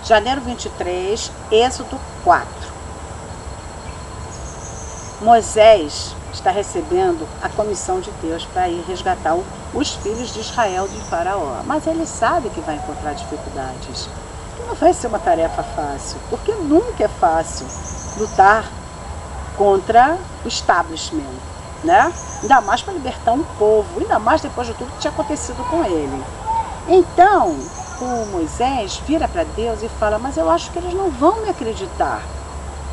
Janeiro 23, Êxodo 4. Moisés está recebendo a comissão de Deus para ir resgatar os filhos de Israel de Faraó. Mas ele sabe que vai encontrar dificuldades. Que não vai ser uma tarefa fácil, porque nunca é fácil lutar contra o establishment, né? Ainda mais para libertar um povo, ainda mais depois de tudo que tinha acontecido com ele. Então, o Moisés vira para Deus e fala, mas eu acho que eles não vão me acreditar,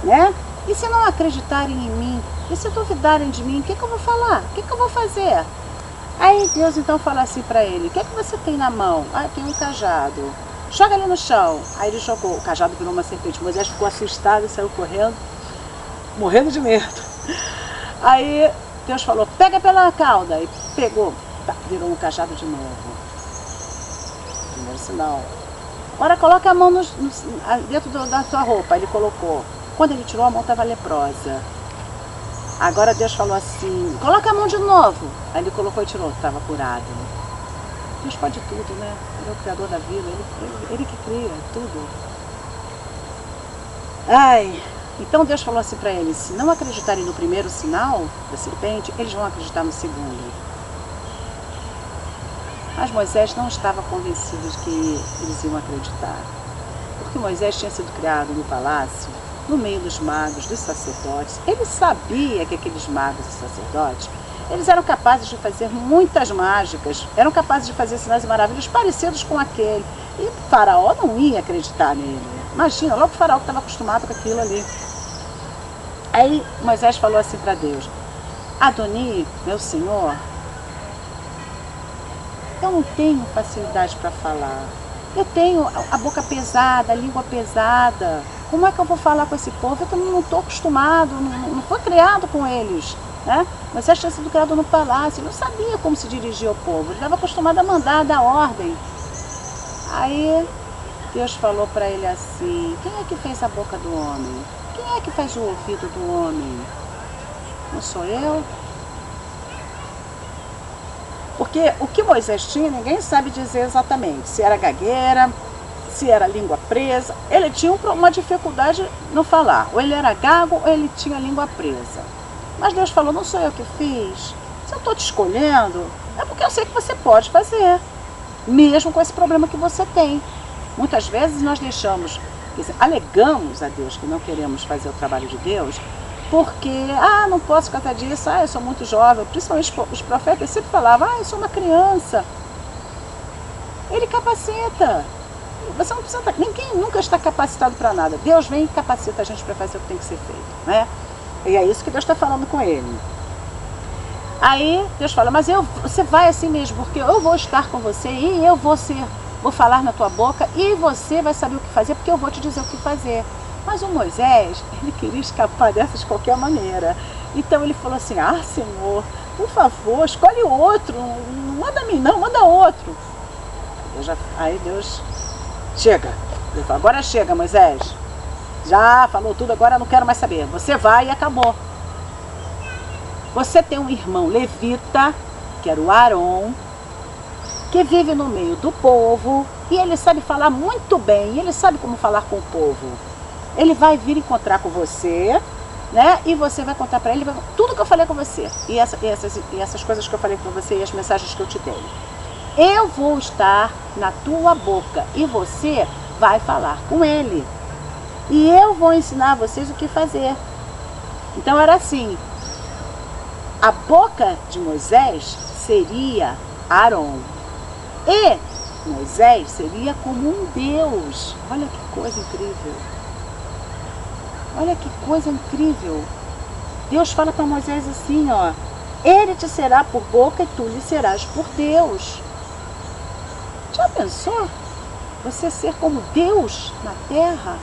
né? E se não acreditarem em mim? E se duvidarem de mim? O que eu vou falar? O que eu vou fazer? Aí Deus então fala assim para ele, o que você tem na mão? Ah, tem um cajado. Joga ali no chão. Aí ele jogou, o cajado virou uma serpente. Moisés ficou assustado e saiu correndo, morrendo de medo. Aí Deus falou, pega pela cauda. E pegou, virou um cajado de novo. Primeiro sinal. Agora coloca a mão dentro da tua roupa. Ele colocou. Quando ele tirou, a mão estava leprosa. Agora Deus falou assim, coloca a mão de novo. Aí ele colocou e tirou, estava curado. Deus pode tudo, né? Ele é o criador da vida, ele que cria tudo. Ai, então Deus falou assim para ele, se não acreditarem no primeiro sinal da serpente, eles vão acreditar no segundo. Mas Moisés não estava convencido de que eles iam acreditar. Porque Moisés tinha sido criado no palácio, no meio dos magos, dos sacerdotes. Ele sabia que aqueles magos e sacerdotes, eles eram capazes de fazer muitas mágicas, eram capazes de fazer sinais e maravilhas parecidos com aquele. E o Faraó não ia acreditar nele. Imagina, logo o Faraó que estava acostumado com aquilo ali. Aí Moisés falou assim para Deus, Adoni, meu senhor, eu não tenho facilidade para falar. Eu tenho a boca pesada, a língua pesada. Como é que eu vou falar com esse povo? Eu também não estou acostumado, não fui criado com eles, né? Mas você tinha sido criado no palácio, não sabia como se dirigir ao povo, ele estava acostumado a mandar, a dar ordem. Aí Deus falou para ele assim, quem é que fez a boca do homem? Quem é que faz o ouvido do homem? Não sou eu? Porque o que Moisés tinha, ninguém sabe dizer exatamente, se era gagueira, se era língua presa, ele tinha uma dificuldade no falar, ou ele era gago ou ele tinha a língua presa. Mas Deus falou, não sou eu que fiz, se eu estou te escolhendo, é porque eu sei que você pode fazer, mesmo com esse problema que você tem. Muitas vezes nós deixamos, alegamos a Deus que não queremos fazer o trabalho de Deus, porque, não posso cantar disso, eu sou muito jovem, principalmente os profetas sempre falavam, eu sou uma criança. Ele capacita. Você não precisa, ninguém nunca está capacitado para nada. Deus vem e capacita a gente para fazer o que tem que ser feito, né? E é isso que Deus está falando com ele. Aí Deus fala, mas você vai assim mesmo, porque eu vou estar com você e eu vou falar na tua boca e você vai saber o que fazer, porque eu vou te dizer o que fazer. Mas o Moisés, ele queria escapar dessa de qualquer maneira. Então ele falou assim, Senhor, por favor, escolhe outro, não manda a mim não, manda outro. Aí Deus, chega. Ele falou, agora chega, Moisés. Já falou tudo, agora eu não quero mais saber. Você vai e acabou. Você tem um irmão levita, que era o Arão, que vive no meio do povo, e ele sabe falar muito bem, ele sabe como falar com o povo. Ele vai vir encontrar com você, né? E você vai contar para ele tudo que eu falei com você. E essas coisas que eu falei com você e as mensagens que eu te dei. Eu vou estar na tua boca e você vai falar com ele. E eu vou ensinar a vocês o que fazer. Então era assim, a boca de Moisés seria Arão. E Moisés seria como um Deus. Olha que coisa incrível. Olha que coisa incrível. Deus fala para Moisés assim, ele te será por boca e tu lhe serás por Deus. Já pensou? Você ser como Deus na terra?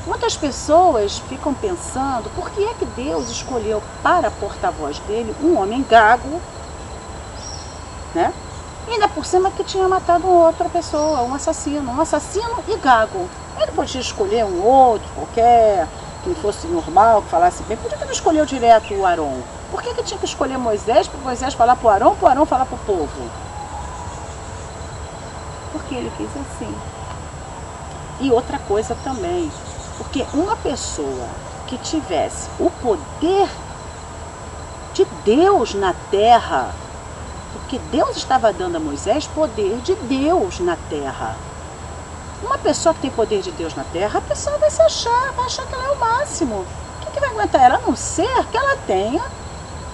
Muitas pessoas ficam pensando, por que é que Deus escolheu para porta-voz dele um homem gago, né? E ainda por cima que tinha matado outra pessoa, um assassino e gago. Ele podia escolher um outro, qualquer, que fosse normal, que falasse bem. Por que ele não escolheu direto o Arão? Por que tinha que escolher Moisés, para Moisés falar para o Arão falar para o povo? Porque ele quis assim. E outra coisa também, porque uma pessoa que tivesse o poder de Deus na terra, porque Deus estava dando a Moisés poder de Deus na terra. Uma pessoa que tem poder de Deus na terra, a pessoa vai achar que ela é o máximo. O que vai aguentar ela? A não ser que ela tenha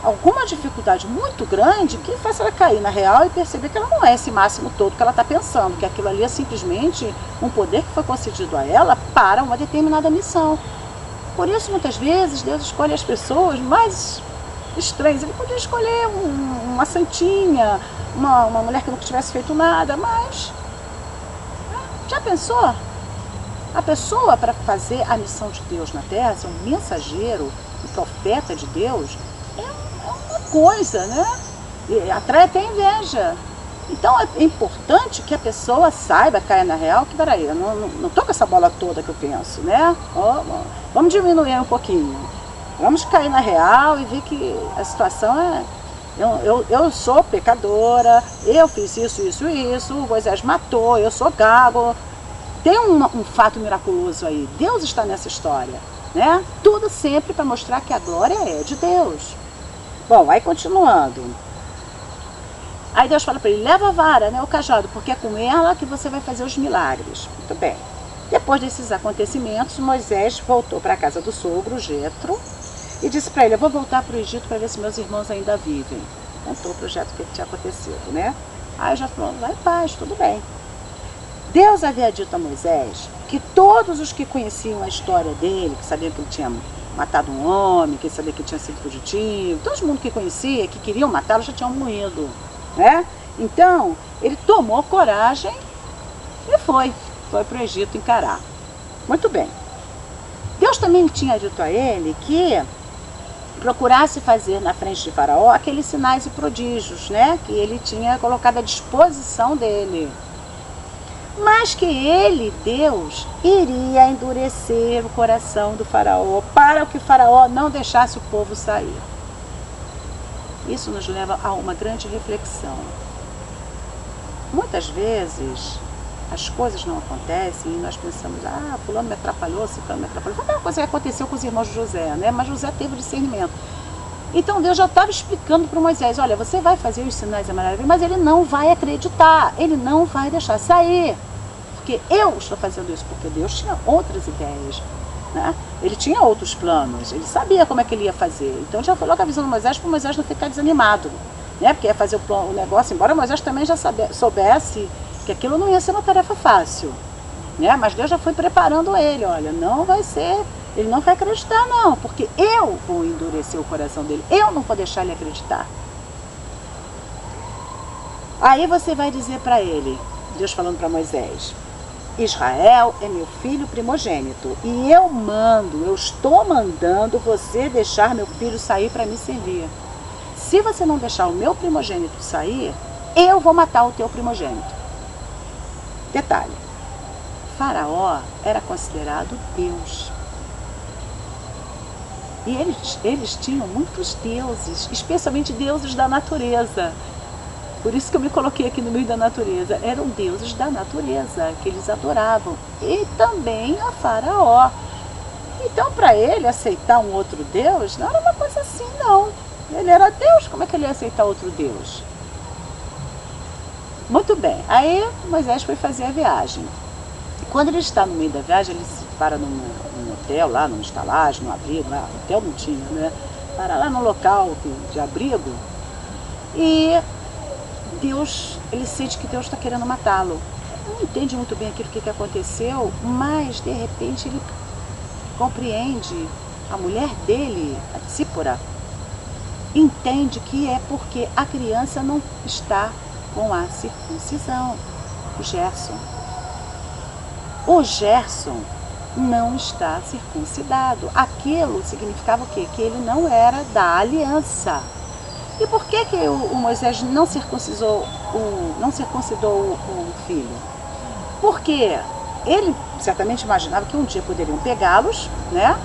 alguma dificuldade muito grande que faça ela cair na real e perceber que ela não é esse máximo todo que ela está pensando, que aquilo ali é simplesmente um poder que foi concedido a ela para uma determinada missão. Por isso, muitas vezes, Deus escolhe as pessoas mais estranhas. Ele podia escolher uma santinha, uma mulher que nunca tivesse feito nada, mas já pensou? A pessoa, para fazer a missão de Deus na terra, ser um mensageiro, um profeta de Deus, é uma coisa, né? E atrai até inveja. Então é importante que a pessoa saiba, caia na real, que peraí, eu não tô com essa bola toda que eu penso, né? Vamos diminuir um pouquinho. Vamos cair na real e ver que a situação é... Eu sou pecadora, eu fiz isso, o Moisés matou, eu sou gago. Tem um fato miraculoso aí, Deus está nessa história, né? Tudo sempre para mostrar que a glória é de Deus. Bom, aí continuando. Aí Deus fala para ele, leva a vara, né, o cajado, porque é com ela que você vai fazer os milagres. Muito bem. Depois desses acontecimentos, Moisés voltou para a casa do sogro, Jetro, e disse para ele, eu vou voltar para o Egito para ver se meus irmãos ainda vivem. Contou o projeto que tinha acontecido, né? Aí já falou, vai em paz, tudo bem. Deus havia dito a Moisés que todos os que conheciam a história dele, que sabiam que ele tinha matado um homem, que sabia que ele tinha sido fugitivo, todo mundo que conhecia, que queriam matá-lo, já tinham morrido, né? Então, ele tomou coragem e foi para o Egito encarar. Muito bem. Deus também tinha dito a ele que procurasse fazer na frente de Faraó aqueles sinais e prodígios, né? Que ele tinha colocado à disposição dele. Mas que ele, Deus, iria endurecer o coração do Faraó para que o Faraó não deixasse o povo sair. Isso nos leva a uma grande reflexão. Muitas vezes as coisas não acontecem e nós pensamos, fulano me atrapalhou, ciclano me atrapalhou. Foi a mesma coisa que aconteceu com os irmãos de José, né? Mas José teve discernimento. Então Deus já estava explicando para Moisés, olha, você vai fazer os sinais e maravilhas, mas ele não vai acreditar, ele não vai deixar sair. Porque eu estou fazendo isso, porque Deus tinha outras ideias, né? Ele tinha outros planos, ele sabia como é que ele ia fazer. Então já falou com a visão do Moisés para o Moisés não ficar desanimado, né? Porque ia fazer o negócio, embora Moisés também já soubesse que aquilo não ia ser uma tarefa fácil, né? Mas Deus já foi preparando ele, olha, não vai ser... Ele não vai acreditar não, porque eu vou endurecer o coração dele, eu não vou deixar ele acreditar. Aí você vai dizer para ele, Deus falando para Moisés, Israel é meu filho primogênito e eu estou mandando você deixar meu filho sair para me servir. Se você não deixar o meu primogênito sair, eu vou matar o teu primogênito. Detalhe, Faraó era considerado Deus. E eles tinham muitos deuses, especialmente deuses da natureza. Por isso que eu me coloquei aqui no meio da natureza. Eram deuses da natureza que eles adoravam. E também a Faraó. Então, para ele aceitar um outro Deus, não era uma coisa assim, não. Ele era Deus, como é que ele ia aceitar outro Deus? Muito bem. Aí Moisés foi fazer a viagem. Quando ele está no meio da viagem, ele se para num hotel, lá numa estalagem, num abrigo, lá, hotel não tinha, né? Para lá num local de abrigo e Deus, ele sente que Deus está querendo matá-lo. Não entende muito bem aquilo que aconteceu, mas de repente ele compreende, a mulher dele, a Tsípora, entende que é porque a criança não está com a circuncisão, o Gerson. O Gerson não está circuncidado. Aquilo significava o quê? Que ele não era da aliança. E por que o Moisés não circuncidou o filho? Porque ele certamente imaginava que um dia poderiam pegá-los, né?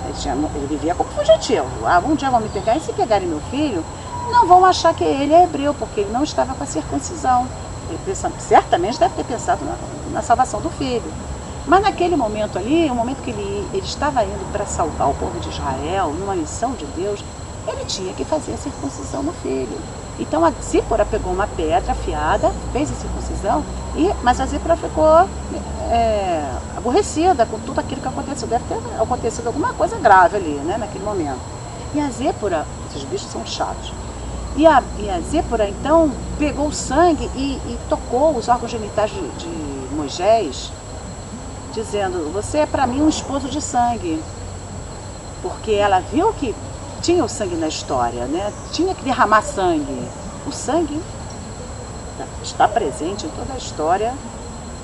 Ele vivia como fugitivo. Um dia vão me pegar e se pegarem meu filho, não vão achar que ele é hebreu, porque ele não estava com a circuncisão. Ele certamente deve ter pensado na salvação do filho. Mas naquele momento ali, o momento que ele estava indo para salvar o povo de Israel, numa missão de Deus, ele tinha que fazer a circuncisão no filho. Então a Zípora pegou uma pedra afiada, fez a circuncisão, mas a Zípora ficou aborrecida com tudo aquilo que aconteceu. Deve ter acontecido alguma coisa grave ali, né, naquele momento. E a Zípora, esses bichos são chatos, e a Zípora então pegou o sangue e tocou os órgãos genitais de Moisés, dizendo: você é para mim um esposo de sangue. Porque ela viu que tinha o sangue na história, né? Tinha que derramar sangue. O sangue está presente em toda a história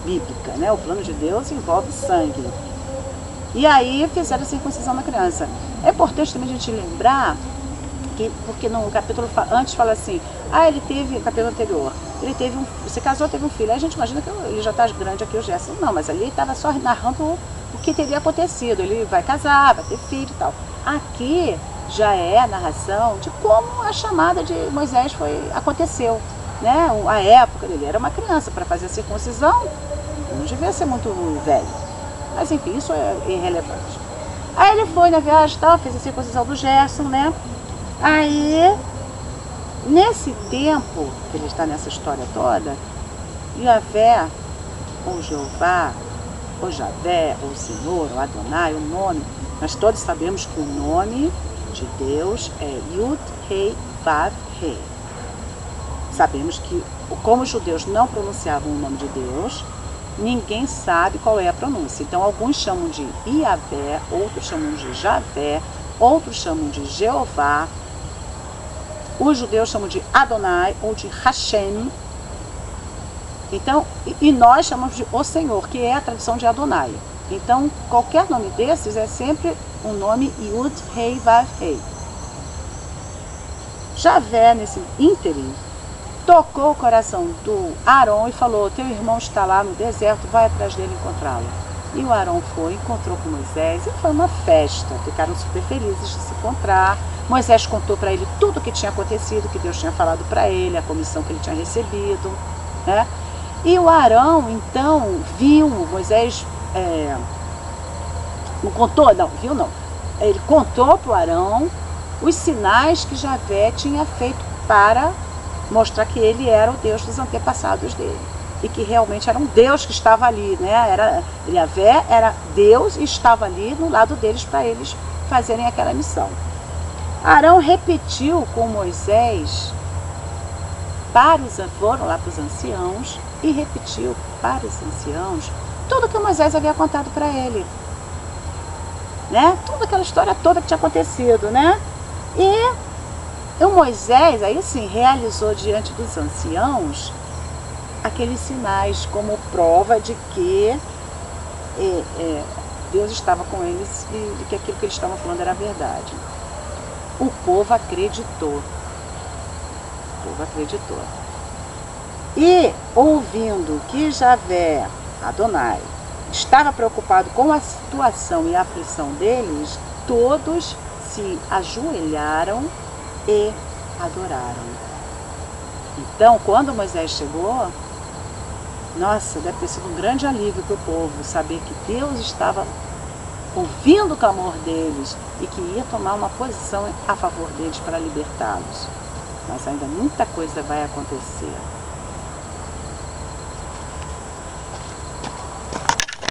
bíblica, né? O plano de Deus envolve sangue. E aí fizeram a circuncisão da criança. É importante também a gente lembrar que, porque no capítulo antes fala assim, ele teve, no capítulo anterior, ele teve se casou, teve um filho. Aí a gente imagina que ele já está grande aqui, o Gerson. Não, mas ali ele estava só narrando o que teria acontecido. Ele vai casar, vai ter filho e tal. Aqui já é a narração de como a chamada de Moisés aconteceu, né? A época dele era uma criança para fazer a circuncisão, não devia ser muito velho, mas enfim, isso é irrelevante. Aí ele foi na viagem, fez a circuncisão do Gerson, né? Aí, nesse tempo que ele está nessa história toda, Yahvé, ou Jeová, ou Javé, ou Senhor, ou Adonai, o nome, nós todos sabemos que o nome de Deus é Yud, Rei, Vav, Rei. Sabemos que, como os judeus não pronunciavam o nome de Deus, ninguém sabe qual é a pronúncia. Então, alguns chamam de Yahvé, outros chamam de Javé, outros chamam de Jeová. Os judeus chamam de Adonai ou de Hashem. Então, e nós chamamos de O Senhor, que é a tradução de Adonai. Então, qualquer nome desses é sempre um nome Yud, Rei, Vav, Rei. Javé, nesse ínterim, tocou o coração do Arão e falou: teu irmão está lá no deserto, vai atrás dele encontrá-lo. E o Arão foi, encontrou com Moisés e foi uma festa. Ficaram super felizes de se encontrar. Moisés contou para ele tudo o que tinha acontecido, que Deus tinha falado para ele, a comissão que ele tinha recebido, né? E o Arão, então, viu, Moisés não contou, não, viu não. Ele contou para o Arão os sinais que Javé tinha feito para mostrar que ele era o Deus dos antepassados dele. E que realmente era um Deus que estava ali, né? Javé era Deus e estava ali no lado deles para eles fazerem aquela missão. Arão repetiu com Moisés foram lá para os anciãos e repetiu para os anciãos tudo que Moisés havia contado para ele, né? Toda aquela história toda que tinha acontecido, né? E o Moisés, aí sim, realizou diante dos anciãos aqueles sinais como prova de que Deus estava com eles e de que aquilo que eles estavam falando era verdade. O povo acreditou. E, ouvindo que Javé, Adonai, estava preocupado com a situação e a aflição deles, todos se ajoelharam e adoraram. Então, quando Moisés chegou, nossa, deve ter sido um grande alívio para o povo saber que Deus estava ouvindo o clamor deles e que ia tomar uma posição a favor deles para libertá-los. Mas ainda muita coisa vai acontecer.